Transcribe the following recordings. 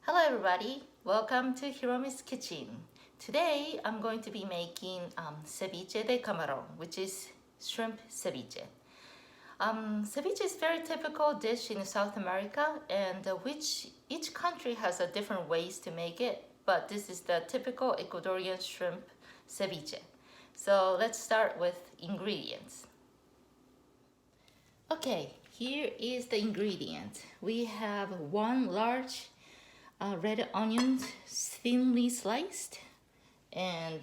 Hello everybody, welcome to Hiromi's Kitchen. Today I'm going to be making ceviche de Camaron, which is shrimp ceviche. Ceviche is a very typical dish in South America, and which each country has a different ways to make it, but this is the typical Ecuadorian shrimp ceviche. So let's start with ingredients. Okay, here is the ingredient. We have one large red onions thinly sliced, and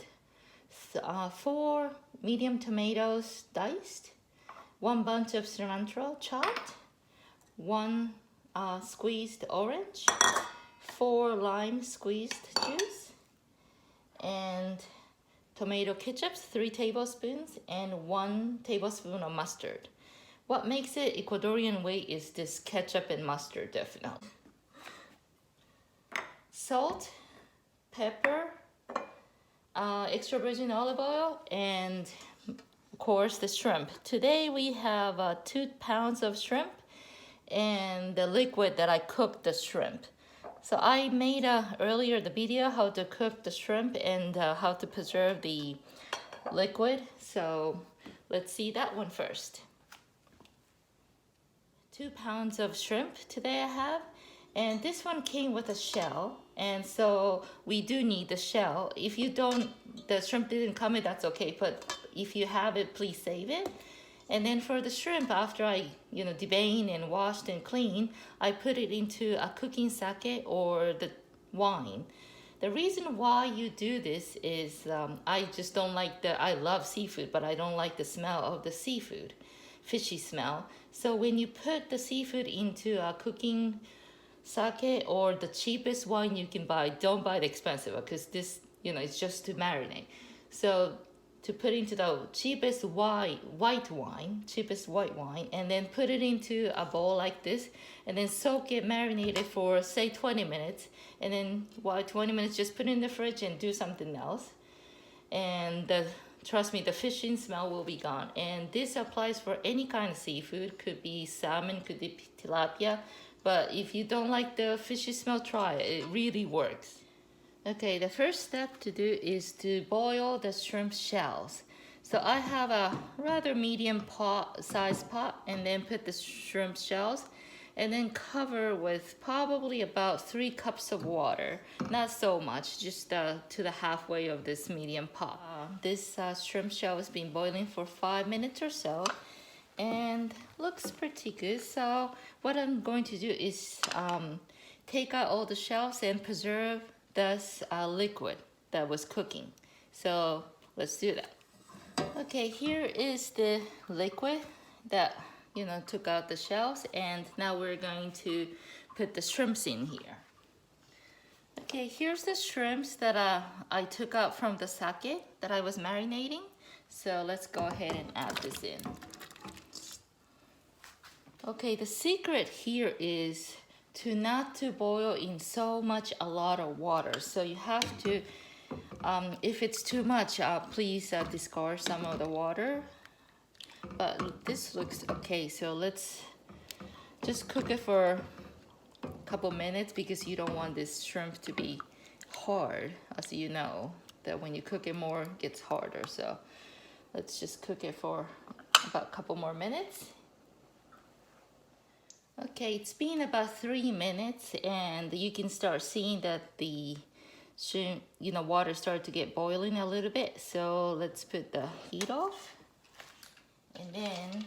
4 medium tomatoes diced, 1 bunch of cilantro chopped, 1 squeezed orange, 4 lime squeezed juice, and tomato ketchup, 3 tablespoons, and 1 tablespoon of mustard. What makes it Ecuadorian way is this ketchup and mustard, definitely. Salt, pepper, extra virgin olive oil, and of course the shrimp. Today we have 2 pounds of shrimp and the liquid that I cooked the shrimp. So I made earlier the video how to cook the shrimp and how to preserve the liquid. So let's see that one first. 2 pounds of shrimp today I have, and this one came with a shell, and so we do need the shell. If you don't, the shrimp didn't come in, that's okay, but if you have it, please save it. And then for the shrimp, after I devein and washed and clean, I put it into a cooking sake or the wine. The reason why you do this is I just don't like I love seafood, but I don't like the smell of the seafood, fishy smell. So when you put the seafood into a cooking sake or the cheapest wine you can buy, don't buy the expensive one, because this, it's just to marinate. So to put into the cheapest white wine, and then put it into a bowl like this, and then soak it, marinate it for say 20 minutes, and then 20 minutes, just put it in the fridge and do something else. And trust me, the fishing smell will be gone. And this applies for any kind of seafood. Could be salmon, could be tilapia. But if you don't like the fishy smell, try it. It really works. Okay, the first step to do is to boil the shrimp shells. So I have a rather medium size pot, and then put the shrimp shells, and then cover with probably about 3 cups of water. Not so much, just to the halfway of this medium pot. This shrimp shell has been boiling for 5 minutes or so, and looks pretty good. So what I'm going to do is take out all the shells and preserve this liquid that was cooking. So let's do that. Okay, here is the liquid that took out the shells, and now we're going to put the shrimps in here. Okay, here's the shrimps that I took out from the sake that I was marinating. So let's go ahead and add this in. Okay, the secret here is not to boil in a lot of water. So you have to, if it's too much, please discard some of the water. But this looks okay, so let's just cook it for a couple minutes, because you don't want this shrimp to be hard. As you know, that when you cook it more, it gets harder. So let's just cook it for about a couple more minutes. Okay, it's been about 3 minutes, and you can start seeing that the shrimp, water started to get boiling a little bit. So let's put the heat off, and then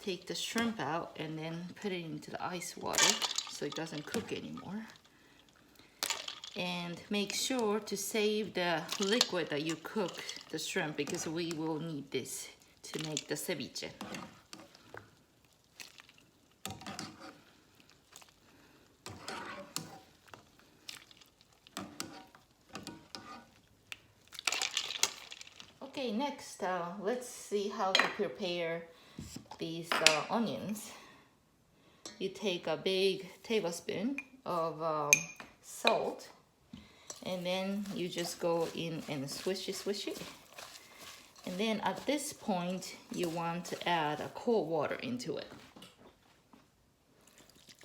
take the shrimp out, and then put it into the ice water so it doesn't cook anymore. And make sure to save the liquid that you cook the shrimp, because we will need this to make the ceviche. Okay, next, let's see how to prepare these onions. You take a big tablespoon of salt, and then you just go in and swish it. And then at this point, you want to add a cold water into it.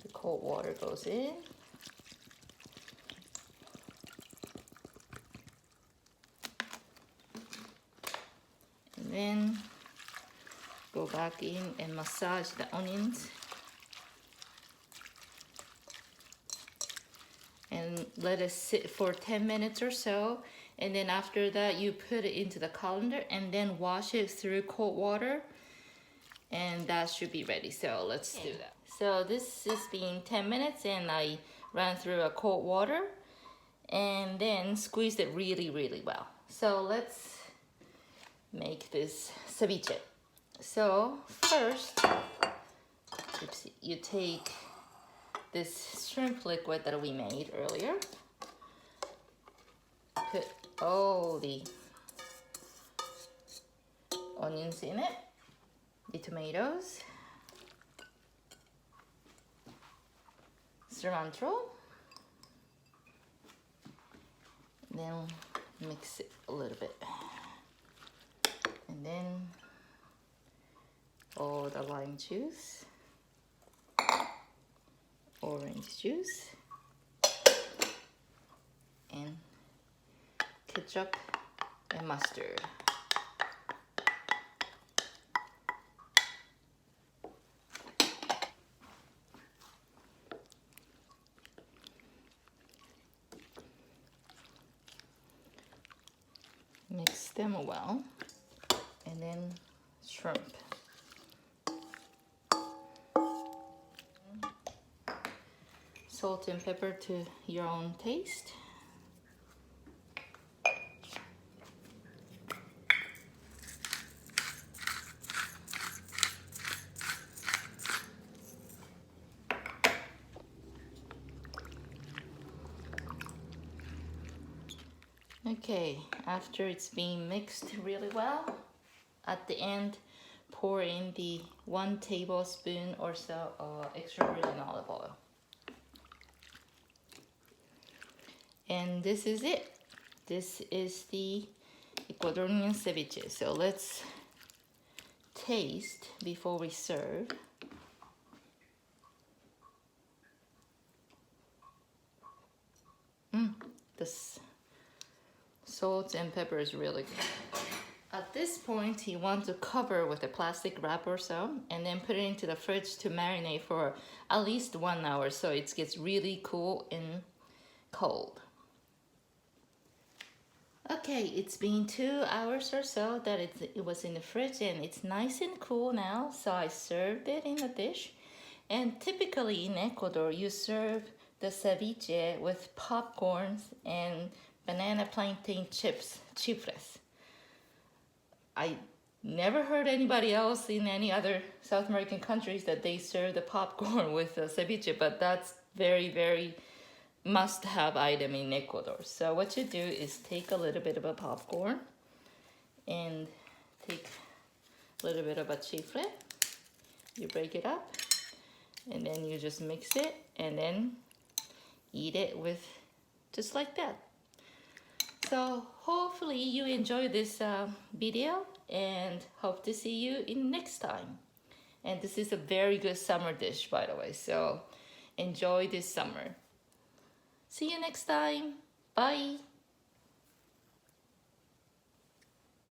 The cold water goes in. then go back in and massage the onions. And let it sit for 10 minutes or so. And then after that, you put it into the colander and then wash it through cold water. And that should be ready. So let's do that. So this is being 10 minutes and I ran through a cold water and then squeezed it really, really well. So let's make this ceviche. So first, you take this shrimp liquid that we made earlier. Put all the onions in it, the tomatoes, cilantro, then mix it a little bit, and then all the lime juice, orange juice, and ketchup and mustard. Mix them well, and then shrimp. Salt and pepper to your own taste. Okay, after it's being mixed really well, at the end, pour in the 1 tablespoon or so of extra virgin olive oil. And this is it. This is the Ecuadorian ceviche. So let's taste before we serve. This salt and pepper is really good. At this point, you want to cover with a plastic wrap or so, and then put it into the fridge to marinate for at least 1 hour so it gets really cool and cold. Okay, it's been 2 hours or so that it was in the fridge and it's nice and cool now, so I served it in a dish. And typically in Ecuador, you serve the ceviche with popcorns and banana plantain chips, chifres. I never heard anybody else in any other South American countries that they serve the popcorn with ceviche, but that's very, very must-have item in Ecuador. So what you do is take a little bit of a popcorn and take a little bit of a chifle. You break it up and then you just mix it and then eat it with just like that. So hopefully you enjoy this video and hope to see you in next time. And this is a very good summer dish, by the way, so enjoy this summer. See you next time. Bye.